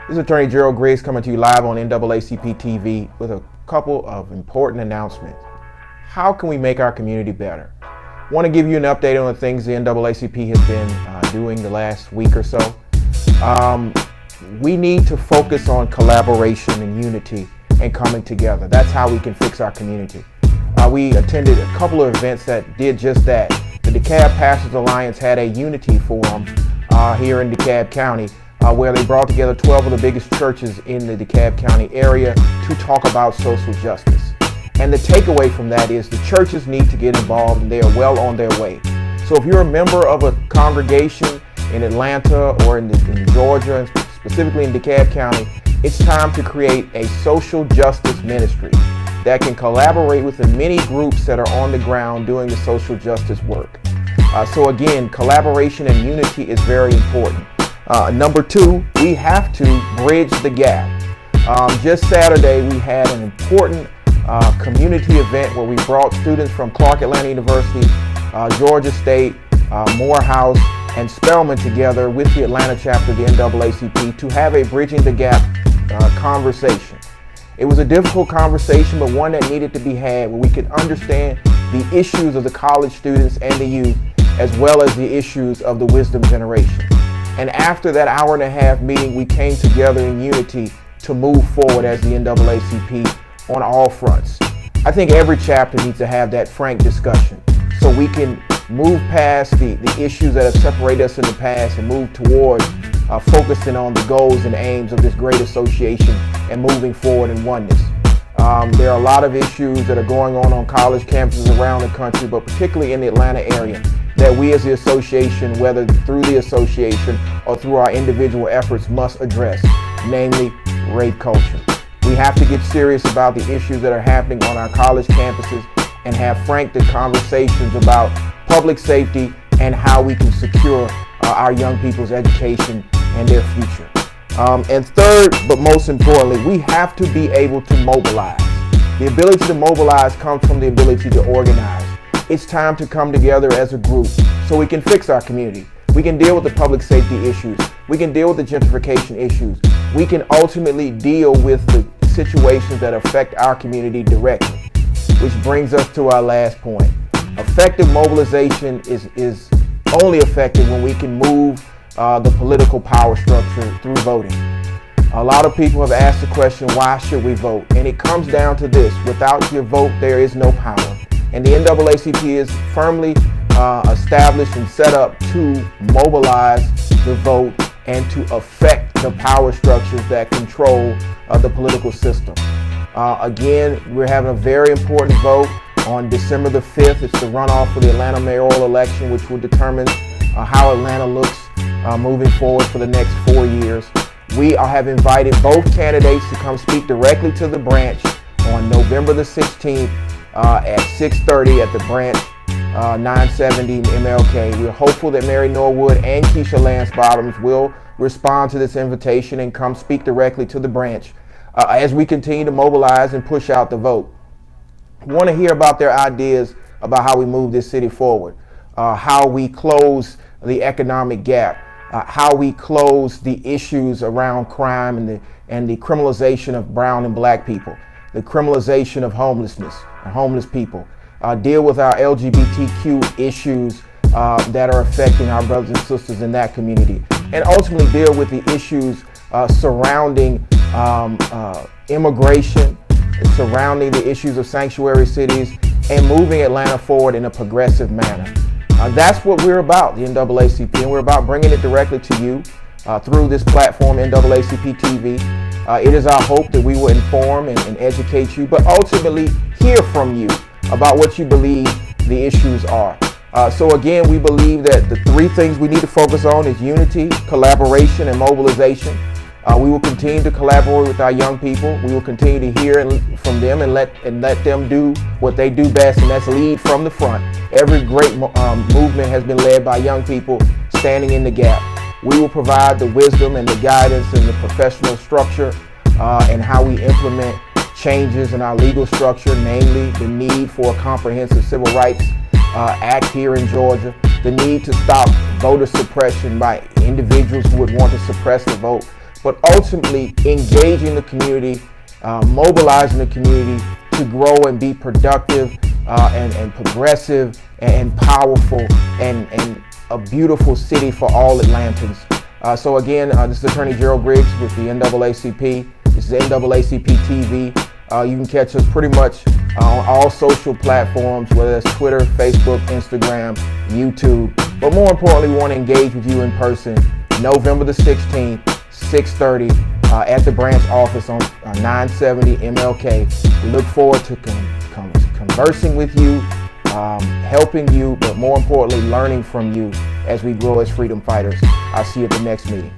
This is Attorney Gerald Griggs coming to you live on NAACP TV with a couple of important announcements. How can we make our community better? I want to give you an update on the things the NAACP has been doing the last week or so. We need to focus on collaboration and unity and coming together. That's how we can fix our community. We attended a couple of events that did just that. The DeKalb Pastors Alliance had a unity forum here in DeKalb County where they brought together 12 of the biggest churches in the DeKalb County area to talk about social justice. And the takeaway from that is the churches need to get involved, and they are well on their way. So if you're a member of a congregation in Atlanta or in Georgia, and specifically in DeKalb County, it's time to create a social justice ministry that can collaborate with the many groups that are on the ground doing the social justice work. So again, collaboration and unity is very important. Number two, we have to bridge the gap. Just Saturday, we had an important community event where we brought students from Clark Atlanta University, Georgia State, Morehouse, and Spelman together with the Atlanta chapter of the NAACP to have a Bridging the Gap conversation. It was a difficult conversation, but one that needed to be had where we could understand the issues of the college students and the youth, as well as the issues of the wisdom generation. And after that hour and a half meeting, we came together in unity to move forward as the NAACP on all fronts. I think every chapter needs to have that frank discussion so we can move past the issues that have separated us in the past and move towards focusing on the goals and aims of this great association and moving forward in oneness. There are a lot of issues that are going on college campuses around the country, but particularly in the Atlanta area, that we as the association, whether through the association or through our individual efforts, must address, namely rape culture. We have to get serious about the issues that are happening on our college campuses and have frank conversations about public safety and how we can secure our young people's education and their future. And third, but most importantly, we have to be able to mobilize. The ability to mobilize comes from the ability to organize. It's time to come together as a group so we can fix our community. We can deal with the public safety issues. We can deal with the gentrification issues. We can ultimately deal with the situations that affect our community directly, which brings us to our last point. Effective mobilization is only effective when we can move the political power structure through voting. A lot of people have asked the question, why should we vote? And it comes down to this: without your vote, there is no power. And the NAACP is firmly established and set up to mobilize the vote and to affect the power structures that control the political system. Again, we're having a very important vote on December the 5th. It's the runoff for the Atlanta mayoral election, which will determine how Atlanta looks moving forward for the next 4 years. We have invited both candidates to come speak directly to the branch on November the 16th at 6:30 at the branch 970 MLK. We're hopeful that Mary Norwood and Keisha Lance Bottoms will respond to this invitation and come speak directly to the branch as we continue to mobilize and push out the vote. We want to hear about their ideas about how we move this city forward, how we close the economic gap, how we close the issues around crime and the criminalization of brown and black people, the criminalization of homelessness and homeless people, deal with our LGBTQ issues that are affecting our brothers and sisters in that community, and ultimately deal with the issues surrounding immigration, surrounding the issues of sanctuary cities, and moving Atlanta forward in a progressive manner. That's what we're about, the NAACP, and we're about bringing it directly to you through this platform, NAACP TV. It is our hope that we will inform and educate you, but ultimately hear from you about what you believe the issues are. So again, we believe that the three things we need to focus on is unity, collaboration, and mobilization. We will continue to collaborate with our young people. We will continue to hear from them and let them do what they do best, and that's lead from the front. Every great movement has been led by young people standing in the gap. We will provide the wisdom and the guidance and the professional structure and how we implement changes in our legal structure, namely the need for a comprehensive civil rights act here in Georgia, the need to stop voter suppression by individuals who would want to suppress the vote, but ultimately engaging the community, mobilizing the community to grow and be productive and progressive and powerful and a beautiful city for all Atlantans. So again, this is Attorney Gerald Griggs with the NAACP. This is NAACP TV. You can catch us pretty much on all social platforms, whether it's Twitter, Facebook, Instagram, YouTube. But more importantly, we want to engage with you in person November the 16th, 6:30 at the branch office on 970 MLK. We look forward to conversing with you, helping you, but more importantly, learning from you as we grow as freedom fighters. I'll see you at the next meeting.